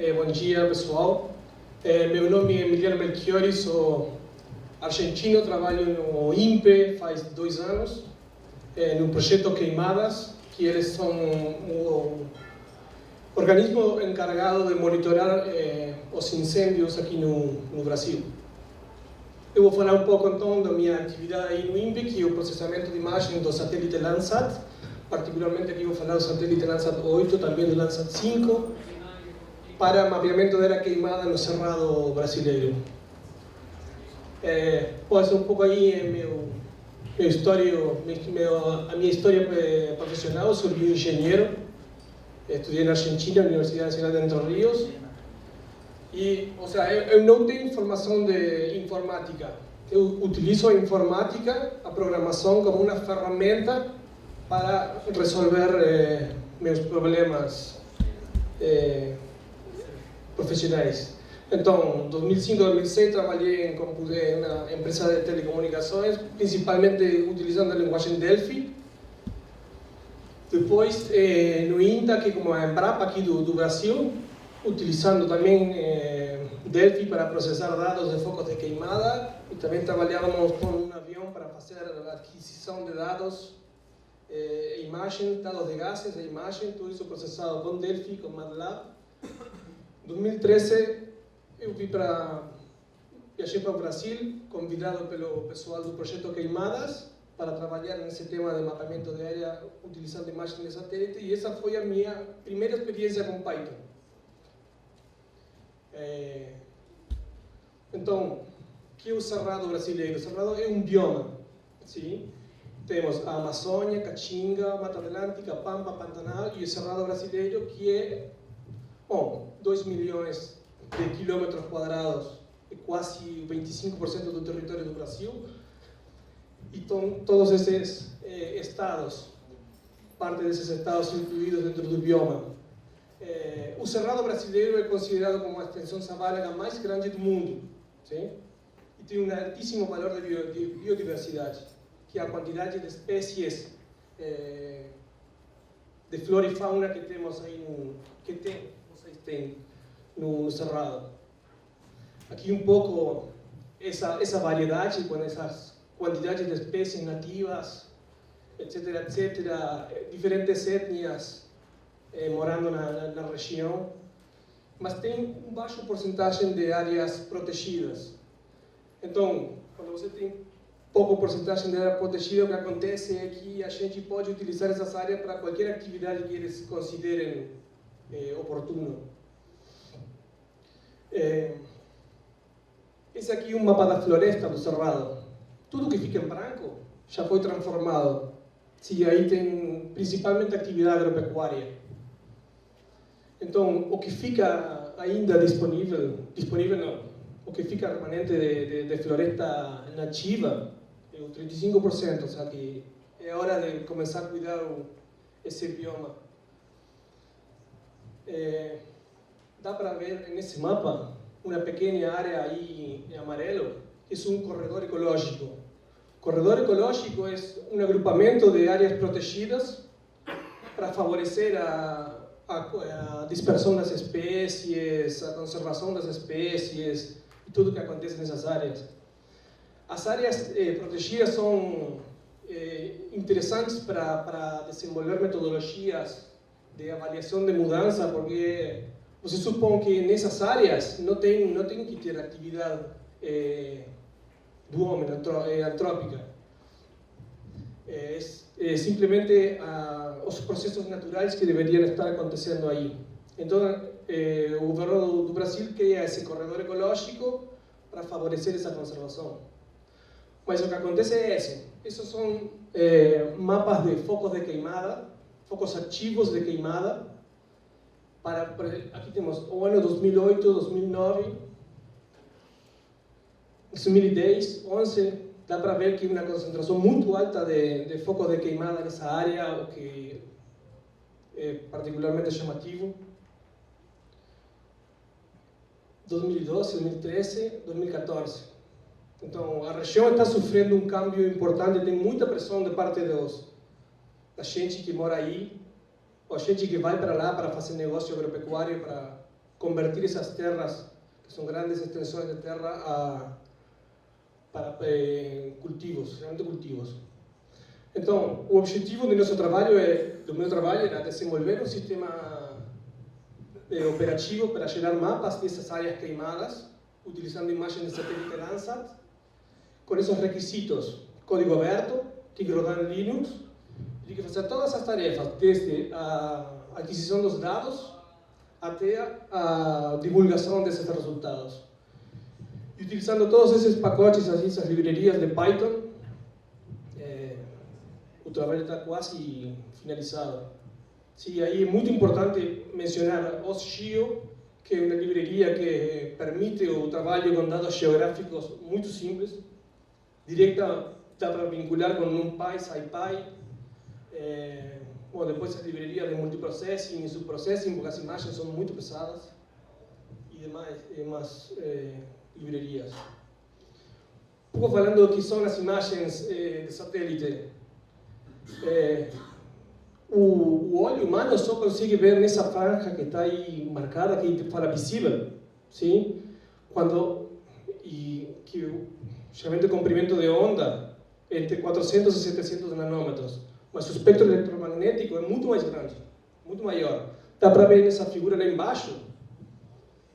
Bom dia, pessoal. Meu nome é Emiliano Melchiori, sou argentino, trabalho no INPE faz 2 anos, no projeto Queimadas, que eles são o organismo encarregado de monitorar os incêndios aqui no Brasil. Eu vou falar um pouco então da minha atividade aí no INPE, que é o processamento de imagens do satélite Landsat. Particularmente aqui vou falar do satélite Landsat 8, também do Landsat 5, para mapeamento da área queimada no Cerrado brasileiro. Pode ser um pouco aí a minha história profissional. Eu sou bioengenheiro, estudei na Argentina, na Universidade Nacional de Entre Ríos. E, ou seja, eu não tenho formação de informática. Eu utilizo a informática, a programação, como uma ferramenta para resolver meus problemas profissionais. Então, em 2005, 2006, trabalhei em uma empresa de telecomunicações, principalmente utilizando a linguagem Delphi. Depois, no INTA, que é como a Embrapa aqui do Brasil, utilizando também Delphi para processar dados de focos de queimada, e também trabalhávamos com um avião para fazer a aquisição de dados, imagens, dados de gases, de imagem, tudo isso processado com Delphi, com MATLAB. Em 2013, eu viajei para o Brasil, convidado pelo pessoal do projeto Queimadas, para trabalhar nesse tema de mapeamento de área utilizando imagens de satélite, e essa foi a minha primeira experiência com Python. Então, o que é o Cerrado brasileiro? O Cerrado é um bioma, sim? Temos a Amazônia, Caatinga, Mata Atlântica, Pampa, Pantanal, e o Cerrado brasileiro, que é 2 milhões de quilômetros quadrados, é quase 25% do território do Brasil, e todos esses estados, parte desses estados incluídos dentro do bioma. O Cerrado brasileiro é considerado como a extensão savánica mais grande do mundo, sim? E tem um altíssimo valor de biodiversidade, que é a quantidade de espécies de flora e fauna que temos aí vocês têm no Cerrado. Aqui um pouco essa variedade, com essas quantidades de espécies nativas, etc., diferentes etnias morando na região, mas tem uma baixa porcentagem de áreas protegidas. Então, quando você tem pouca porcentagem de área protegida, o que acontece é que a gente pode utilizar essas áreas para qualquer atividade que eles considerem oportuno. Esse aqui é um mapa da floresta do Cerrado. Tudo que fica em branco já foi transformado. Sim, aí tem principalmente atividade agropecuária. Então, o que fica ainda disponível não, o que fica remanente de floresta nativa é o 35%, ou seja que é hora de começar a cuidar esse bioma. Dá para ver nesse mapa uma pequena área aí em amarelo, que é um corredor ecológico. Corredor ecológico é um agrupamento de áreas protegidas para favorecer a dispersão das espécies, a conservação das espécies e tudo que acontece nessas áreas. As áreas protegidas são interessantes para desenvolver metodologias de avaliação de mudança, porque você supõe que nessas áreas não tem que ter atividade do homem, antrópica. Simplesmente os processos naturais que deveriam estar acontecendo aí. Então, o governo do Brasil cria esse corredor ecológico para favorecer essa conservação. Mas o que acontece é esse. Esses são mapas de focos de queimada, focos ativos de queimada. Aqui temos o ano 2008, 2009, 2010, 2011. Dá para ver que uma concentração muito alta de focos de queimada nessa área, o que é particularmente chamativo. 2012, 2013, 2014. Então, a região está sofrendo um câmbio importante, tem muita pressão de parte da gente que mora aí, ou a gente que vai para lá para fazer negócio agropecuário, para convertir esas terras, que son grandes extensores de terra, para cultivos, realmente cultivos. Então, o objetivo do nosso trabalho era desenvolver um sistema operativo para gerar mapas dessas áreas queimadas, utilizando imagens de satélite Landsat, com esses requisitos: código aberto, tem que rodar em Linux, tem que fazer todas as tarefas, desde a aquisição dos dados até a divulgação desses resultados. E utilizando todos esses pacotes, essas livrarias de Python, o trabalho está quase finalizado. Sim, aí é muito importante mencionar OSGeo, que é uma livraria que permite o trabalho com dados geográficos muito simples, direta, dá para vincular com NumPy, SciPy. Bom, depois as livrarias de multiprocessing e subprocessing, porque as imagens são muito pesadas, e demais livrarias. Um pouco falando do que são as imagens de satélite. O olho humano só consegue ver nessa franja que está aí marcada, que fala visível, sim? Que geralmente o comprimento de onda é entre 400 e 700 nanômetros, mas o espectro eletromagnético é muito mais grande, muito maior. Dá para ver nessa figura lá embaixo.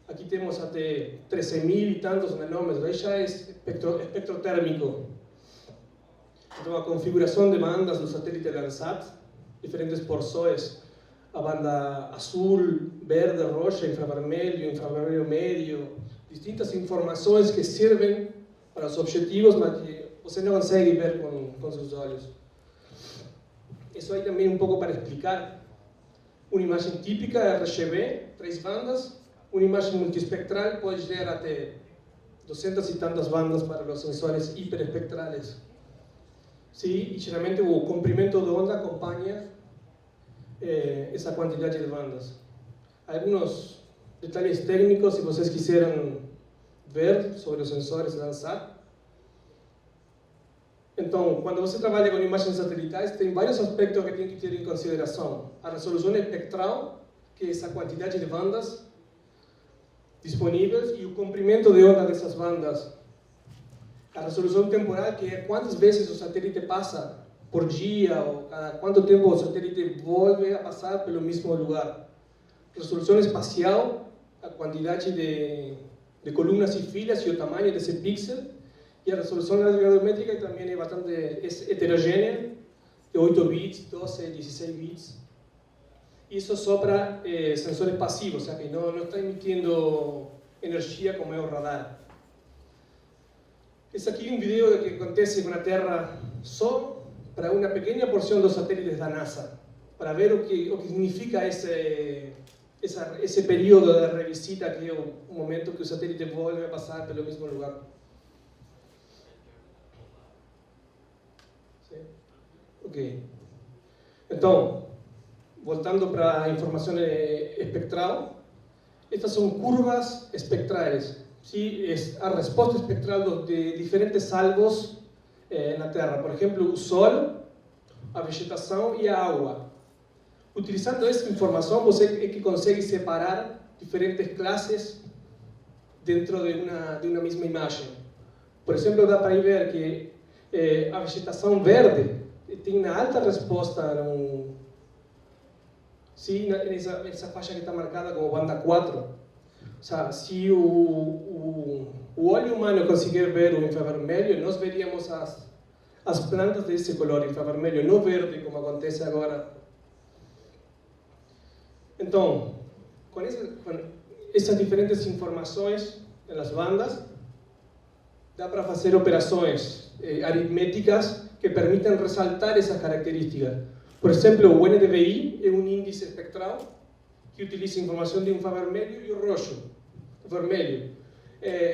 Aqui temos até 13.000 e tantos nanômetros, aí já é espectro térmico. Então, a configuração de bandas do satélite Landsat, diferentes porções, a banda azul, verde, roxa, infravermelho médio, distintas informações que servem para os objetivos, mas que você não consegue ver com seus olhos. Isso aí também um pouco para explicar. Uma imagem típica RGB, 3 bandas. Uma imagem multiespectral pode ter até 200 e tantas bandas para os sensores hiperespectrales. Sim, e geralmente o comprimento de onda acompanha essa quantidade de bandas. Alguns detalhes técnicos, se vocês quiserem ver sobre os sensores Landsat. Então, quando você trabalha com imagens satelitais, tem vários aspectos que tem que ter em consideração. A resolução espectral, que é essa quantidade de bandas disponíveis, e o comprimento de onda dessas bandas. A resolução temporal, que é quantas vezes o satélite passa por dia, ou cada quanto tempo o satélite volta a passar pelo mesmo lugar. Resolução espacial, a quantidade de colunas e filas e o tamanho desse pixel. E a resolução radiométrica também é bastante heterogênea, de 8 bits, 12, 16 bits. Isso só para sensores passivos, ou seja, que não está emitindo energia como é o radar. Esse aqui é um vídeo que acontece com a Terra só para uma pequena porção dos satélites da NASA, para ver o que significa esse período de revisita, que é o momento que o satélite volta a passar pelo mesmo lugar. Sim? Ok. Então, voltando para a informação espectral, estas são curvas espectrais. Sim, a resposta espectral de diferentes alvos na Terra. Por exemplo, o Sol, a vegetação e a água. Utilizando essa informação, você é que consegue separar diferentes classes dentro de uma mesma imagem. Por exemplo, dá para ver que a vegetação verde tem uma alta resposta nessa faixa que está marcada como banda 4. O sea, se o olho humano conseguir ver o infravermelho, nós veríamos as plantas desse color, infravermelho, não verde, como acontece agora. Então, com essas diferentes informações nas bandas, dá para fazer operações aritméticas que permitem ressaltar essas características. Por exemplo, o NDVI é um índice espectral que utiliza informação de infravermelho e o roxo. Vermelho.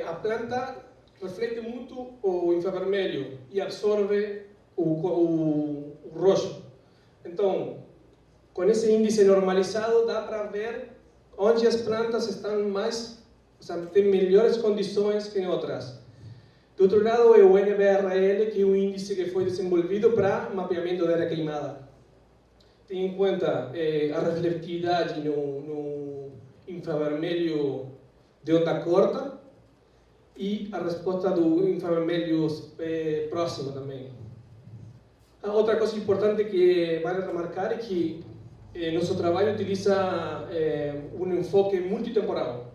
A planta reflete muito o infravermelho e absorve o roxo. Então, com esse índice normalizado, dá para ver onde as plantas estão mais, ou seja, têm melhores condições que em outras. Do outro lado, é o NBRL, que é um índice que foi desenvolvido para mapeamento da área queimada. Tem em conta a refletividade no infravermelho de onda curta e a resposta do infravermelho próximo também. A outra coisa importante que vale remarcar é que nosso trabalho utiliza um enfoque multitemporal.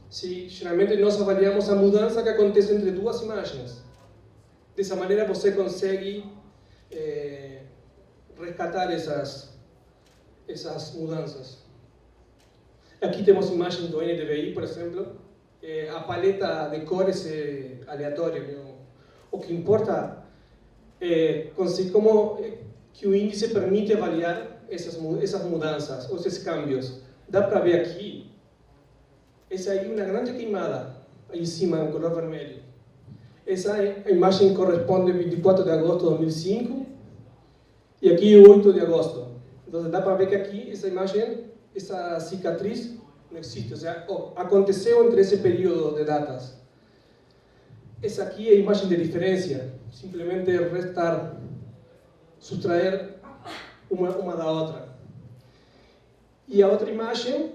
Sim, geralmente nós avaliamos a mudança que acontece entre duas imagens. Dessa maneira você consegue resgatar essas mudanças. Aqui temos imagens do NDVI, por exemplo. A paleta de cores é aleatória. O que importa é como que o índice permite avaliar essas mudanças, esses cambios. Dá para ver aqui, essa aí é uma grande queimada, aí em cima, em color vermelho. Essa imagem corresponde ao 24 de agosto de 2005 e aqui o 8 de agosto. Então dá para ver que aqui, essa imagem, essa cicatriz não existe, ou seja, aconteceu entre esse período de datas. Essa aqui é a imagem de diferença, simplesmente restar, subtrair uma da outra. E a outra imagem,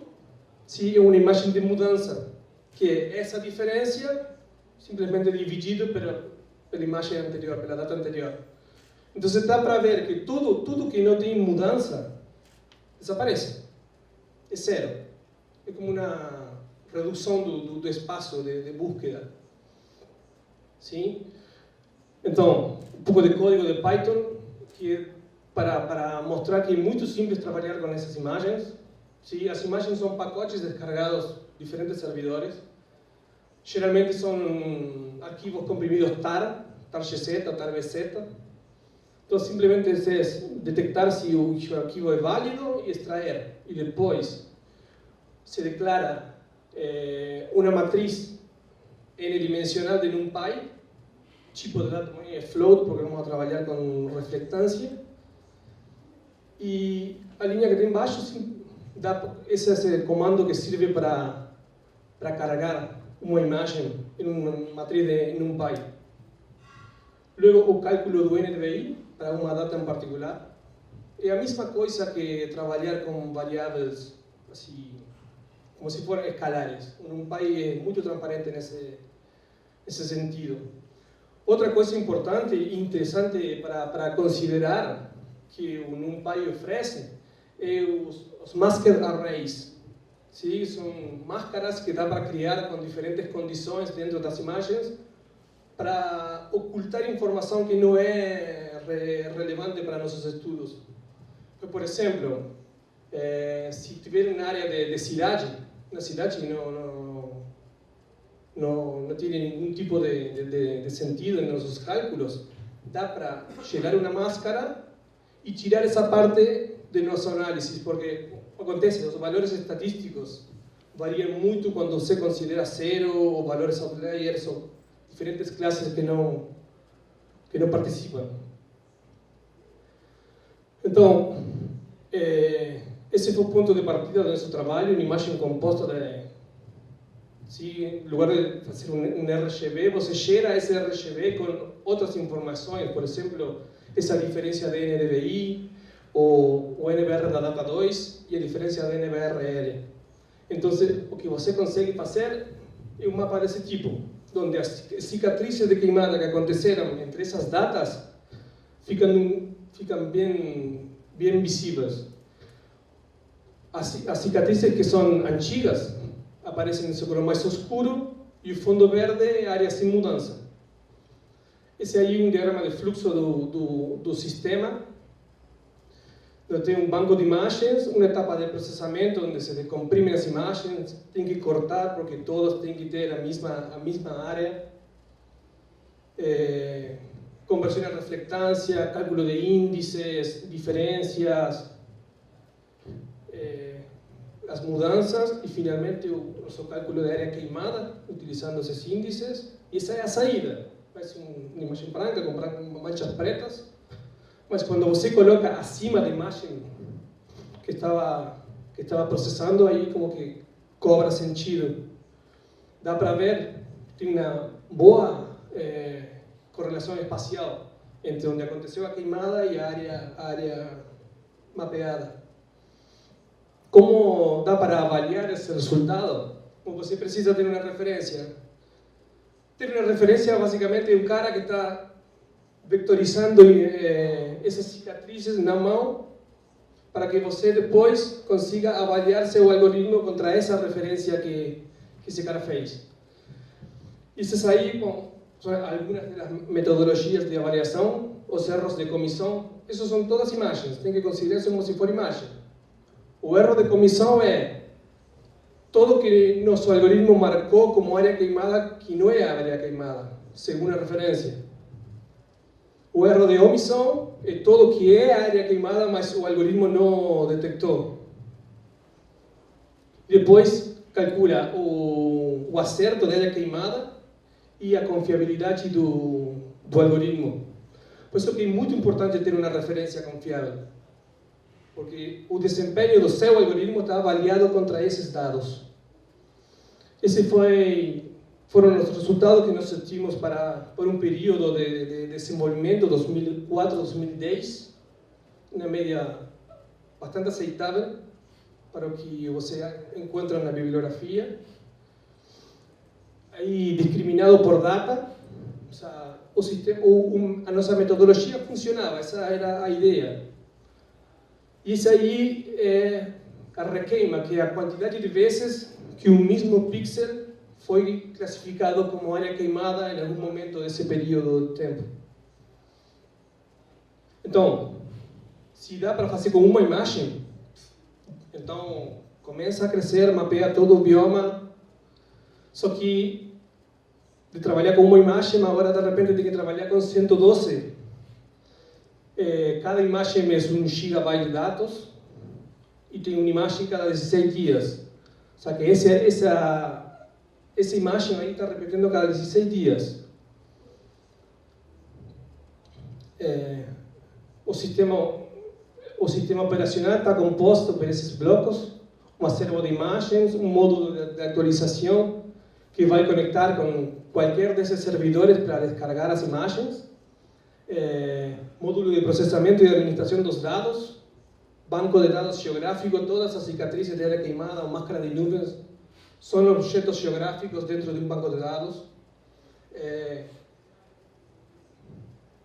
sim, é uma imagem de mudança, que é essa diferença simplesmente dividido pela imagem anterior, pela data anterior. Então dá para ver que tudo que não tem mudança desaparece, é zero. É como uma redução do espaço de búsqueda. Sim? Então, um pouco de código de Python que para mostrar que é muito simples trabalhar com essas imagens. Sim? As imagens são pacotes descarregados de diferentes servidores. Geralmente são arquivos comprimidos tar gz, tar bz. Então, simplesmente é detectar se o arquivo é válido e extrair. E depois se declara uma matriz n-dimensional de NumPy, tipo de dado também é float, porque vamos trabalhar com reflectância. E a linha que tem embaixo, esse é o comando que serve para carregar uma imagem em uma matriz de NumPy. Logo, o cálculo do NDVI, para uma data em particular, é a mesma coisa que trabalhar com variáveis assim, como se fossem escalares. O NumPy é muito transparente nesse sentido. Outra coisa importante e interessante para considerar que o NumPy oferece é os masked arrays. Sim, são máscaras que dá para criar com diferentes condições dentro das imagens para ocultar informação que não é relevante para nossos estudos. Por exemplo, se tiver uma área de cidade, na cidade não tem nenhum tipo de sentido em nossos cálculos, dá para gerar uma máscara e tirar essa parte de nosso análise, porque acontece, os valores estatísticos variam muito quando você considera zero ou valores outliers ou diferentes classes que não participam. Então, esse foi o ponto de partida do nosso trabalho, uma imagem composta de... Se, em lugar de fazer um RGB, você gera esse RGB com outras informações, por exemplo, essa diferença de NDVI, o NBR da data 2 e a diferença da NBRL. Então, o que você consegue fazer é um mapa desse tipo, onde as cicatrizes de queimada que aconteceram entre essas datas ficam bem visíveis. As cicatrizes que são antigas aparecem em seu cor mais escuro e o fundo verde é área sem mudança. Esse aí é um diagrama de fluxo do sistema. Eu tenho um banco de imagens, uma etapa de processamento onde se decomprimem as imagens, tem que cortar porque todos têm que ter a mesma área. Conversão à reflectância, cálculo de índices, diferenças, as mudanças e finalmente o nosso cálculo de área queimada, utilizando esses índices. E essa é a saída. Vai ser uma imagem branca com manchas pretas. Mas quando você coloca acima da imagem que estava processando, aí como que cobra sentido. Dá para ver, tem uma boa correlação espacial entre onde aconteceu a queimada e a área mapeada. como dá para avaliar esse resultado? Bom, você precisa ter uma referência. Ter uma referência, basicamente, é um cara que está vectorizando essas cicatrizes na mão para que você depois consiga avaliar seu algoritmo contra essa referência que esse cara fez. Isso aí, bom, são algumas das metodologias de avaliação, os erros de comissão. Essas são todas imagens, tem que considerar isso como se for imagem. O erro de comissão é todo que nosso algoritmo marcou como área queimada que não é área queimada, segundo a referência. O erro de omissão é todo que é área queimada, mas o algoritmo não detectou. Depois calcula o acerto da área queimada e a confiabilidade do algoritmo. Por isso que é muito importante ter uma referência confiável, porque o desempenho do seu algoritmo está avaliado contra esses dados. Esses foram os resultados que nós tínhamos por um período de desenvolvimento, 2004-2010, uma média bastante aceitável para o que você encontra na bibliografia. Aí, discriminado por data, o sistema, a nossa metodologia funcionava, essa era a ideia. E isso aí é a requeima, que é a quantidade de vezes que o mesmo pixel foi classificado como área queimada em algum momento desse período de tempo. Então, se dá para fazer com uma imagem, então começa a crescer, mapeia todo o bioma, só que de trabalhar com uma imagem, agora de repente tem que trabalhar com 112. Cada imagem é 1 GB de dados e tem uma imagem cada 16 dias. Só que essa imagem aí está repetindo cada 16 dias. O sistema operacional está composto por esses blocos, um acervo de imagens, um módulo de atualização que vai conectar com qualquer desses servidores para descarregar as imagens, módulo de processamento e administração dos dados, banco de dados geográfico, todas as cicatrizes de área queimada ou máscara de nuvens são objetos geográficos dentro de um banco de dados.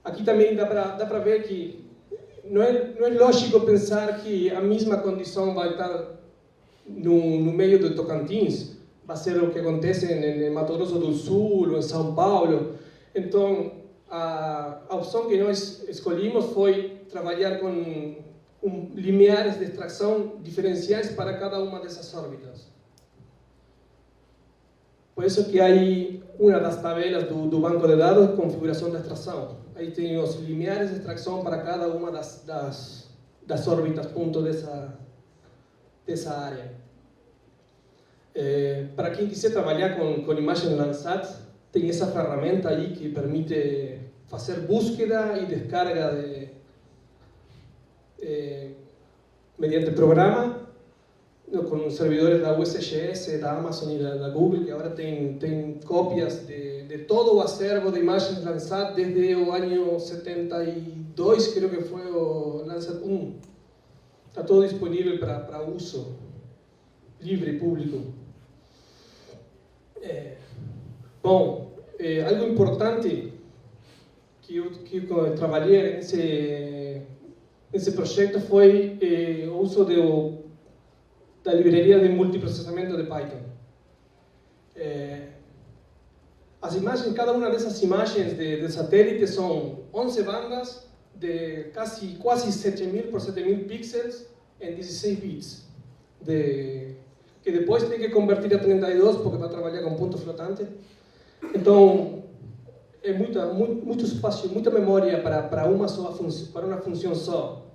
Aqui também dá para ver que não é lógico pensar que a mesma condição vai estar no meio do Tocantins, vai ser o que acontece em Mato Grosso do Sul ou em São Paulo. Então, a opção que nós escolhimos foi trabalhar com limiares de extração diferenciais para cada uma dessas órbitas. Por isso que aí uma das tabelas do banco de dados é configuração da extração. Aí tem os limiares de extração para cada uma das órbitas ponto dessa área. Para quem quiser trabalhar com imagem Landsat, tem essa ferramenta aí que permite fazer búsqueda e descarga mediante programa, com servidores da USGS, da Amazon e da Google, que agora tem cópias de todo o acervo de imagens Landsat desde o ano 72, creio que foi o Landsat 1. Está todo disponível para uso livre, público. Bom, algo importante que eu trabalhei nesse projeto foi o uso da livraria de multiprocessamento de Python. As imagens, cada uma dessas imagens de satélite são 11 bandas de quase 7.000 por 7.000 pixels em 16 bits, que depois tem que convertir a 32 porque vai trabalhar com ponto flotante. Então, é muito espaço, muita memória para uma função só.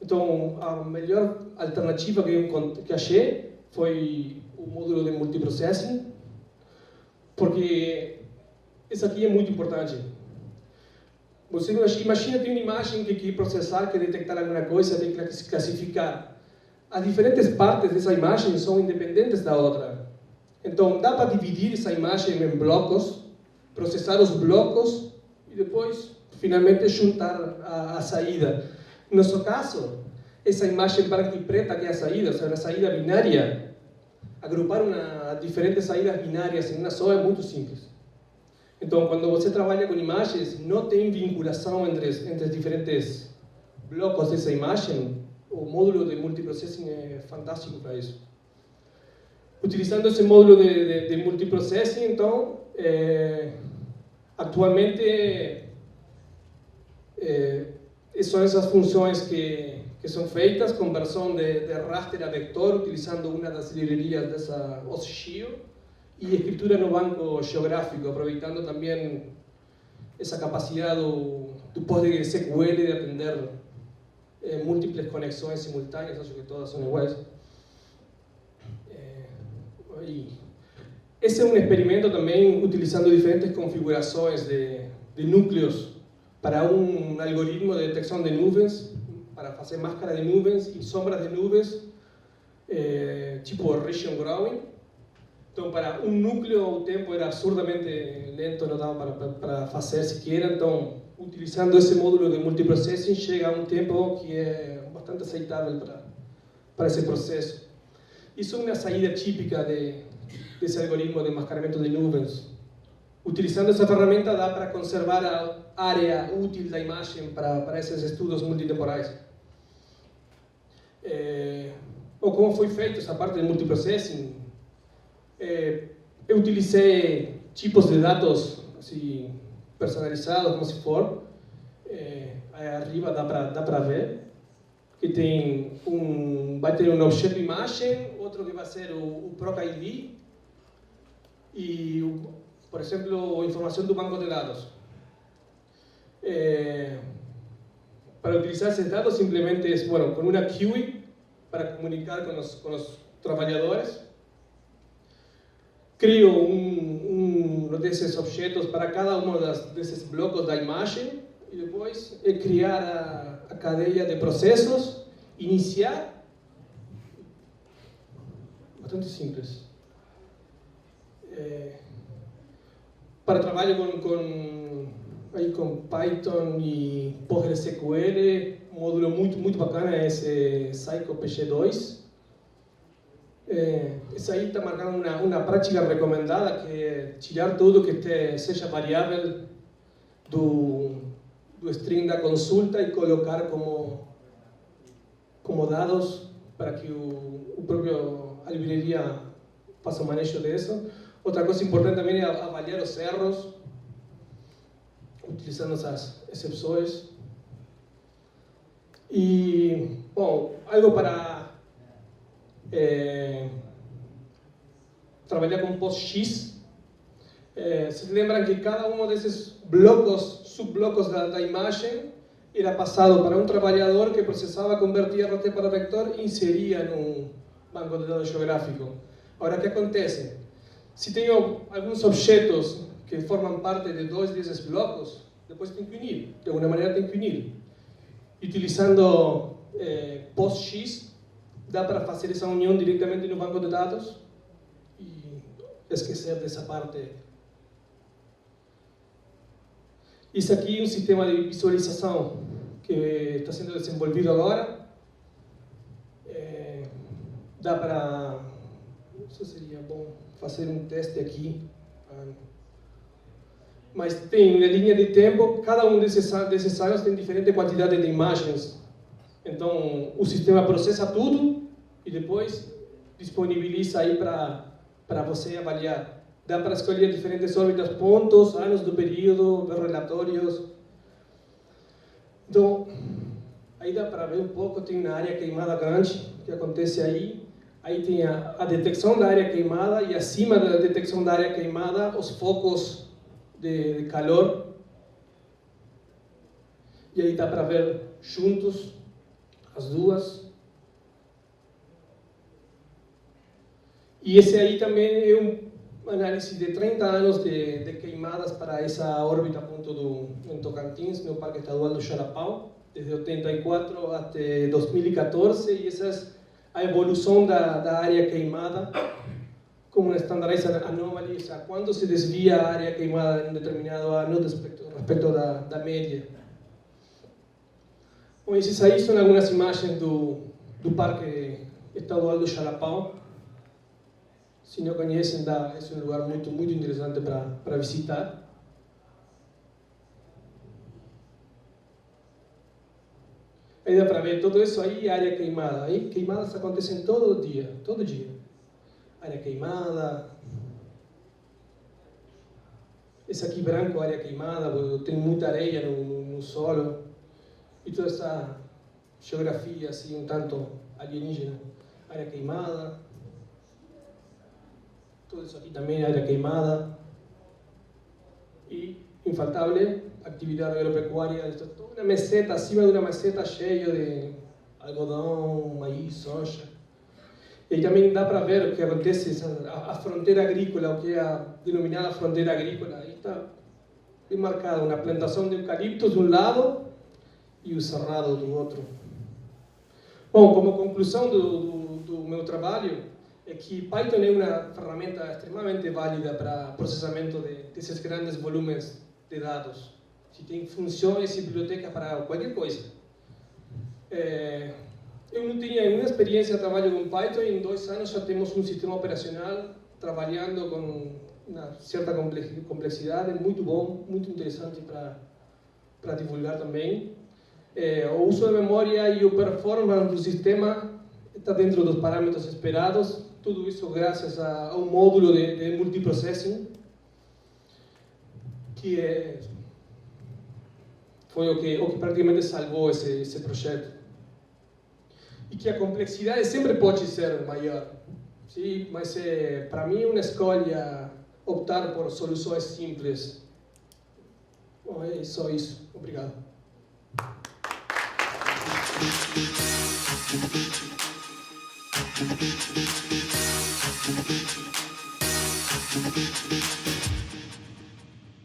Então, a melhor alternativa que achei foi o módulo de multiprocessing, porque isso aqui é muito importante. Você imagina tem uma imagem que processar, que detectar alguma coisa, tem que classificar. As diferentes partes dessa imagem são independentes da outra. Então, dá para dividir essa imagem em blocos, processar os blocos e depois, finalmente, juntar a saída. No nosso caso, essa imagem branca e preta que é a saída, ou seja, a saída binária, agrupar diferentes saídas binárias em uma só é muito simples. Então, quando você trabalha com imagens, não tem vinculação entre os diferentes blocos dessa imagem, o módulo de multiprocessing é fantástico para isso. Utilizando esse módulo de multiprocessing, então, atualmente, são essas funções que são feitas, conversão de raster a vector, utilizando uma das livrarias dessa OSGeo, e escritura no banco geográfico, aproveitando também essa capacidade do PostgreSQL de atender múltiplas conexões simultâneas, acho que todas são iguais. Esse é um experimento também utilizando diferentes configurações de núcleos para um algoritmo de detecção de nuvens, para fazer máscara de nuvens e sombras de nuvens, tipo region growing. Então, para um núcleo, o tempo era absurdamente lento, não dava para fazer sequer. Então, utilizando esse módulo de multiprocessing, chega a um tempo que é bastante aceitável para esse processo. Isso é uma saída típica desse algoritmo de mascaramento de nuvens. Utilizando essa ferramenta, dá para conservar a área útil da imagem para esses estudos multitemporais. Como foi feito essa parte de multiprocessing? Eu utilizei tipos de dados assim, personalizados, como se for. Aí arriba dá para ver que vai ter um objeto imagem, outro que vai ser o PROC-ID e, por exemplo, a informação do banco de dados. Para utilizar esses dados, simplesmente, com uma QUery para comunicar com os trabalhadores. Crio um desses objetos para cada um desses blocos da imagem e depois criar a cadeia de processos, iniciar. Bastante simples. Para trabalho com Python e PostgreSQL, um módulo muito bacana é esse PsychoPG2. Esse aí está marcando uma prática recomendada, que é tirar tudo que seja variável do string da consulta e colocar como dados para que o próprio a livraria faça o manejo disso. Outra coisa importante também é avaliar os erros, utilizando essas exceções. E, bom, algo para trabalhar com PostX. Vocês lembram que cada um desses subblocos da imagem era passado para um trabalhador que processava, convertia raster para vector e inseria num banco de dados geográfico. Agora, o que acontece? Se tenho alguns objetos que formam parte de dois desses blocos, depois tem que unir, de alguma maneira tem que unir. Utilizando PostX, dá para fazer essa união diretamente no banco de dados e esquecer dessa parte. Isso aqui é um sistema de visualização que está sendo desenvolvido agora. Dá para... Isso seria bom fazer um teste aqui. Mas tem uma linha de tempo, cada um desses anos tem diferente quantidade de imagens. Então, o sistema processa tudo e depois disponibiliza aí para você avaliar. Dá para escolher diferentes órbitas, pontos, anos do período, ver relatórios. Então, aí dá para ver um pouco, tem uma área queimada grande que acontece aí. Aí tem a detecção da área queimada e acima da detecção da área queimada, os focos de calor. E aí dá para ver juntos as duas. E esse aí também é uma análise de 30 anos de queimadas para essa órbita ponto em Tocantins, no Parque Estadual do Xarapão, desde 84 até 2014, e essa é a evolução da área queimada como uma standardized anomaly, ou seja, quando se desvia a área queimada em um determinado ano respecto da média. Bom, esses aí são algumas imagens do Parque Estadual do Xalapão. Se não conhecem, é um lugar muito interessante para visitar. Aí dá para ver tudo isso aí, área queimada. Aí queimadas acontecem todo dia. Área queimada. Esse aqui branco, área queimada, tem muita areia no solo. E toda essa geografia assim, um tanto alienígena. Área queimada. Tudo isso aqui também é área queimada. E, infaltável, atividade agropecuária. Uma meseta, acima de uma meseta cheia de algodão, maíz, soja. E aí também dá para ver o que acontece, a fronteira agrícola, o que é a denominada fronteira agrícola. Aí está bem marcada, uma plantação de eucaliptos de um lado e o cerrado do outro. Bom, como conclusão do meu trabalho, é que Python é uma ferramenta extremamente válida para processamento desses grandes volumes de dados. Se tem funções e bibliotecas para qualquer coisa. Eu não tinha nenhuma experiência de trabalho com Python e em 2 anos já temos um sistema operacional trabalhando com uma certa complexidade, muito bom, muito interessante para divulgar também. O uso de memória e o performance do sistema está dentro dos parâmetros esperados, tudo isso graças a um módulo de multiprocessing, que foi o que praticamente salvou esse projeto. E que a complexidade sempre pode ser maior, sim? Mas para mim é uma escolha optar por soluções simples. Bom, é só isso. Obrigado.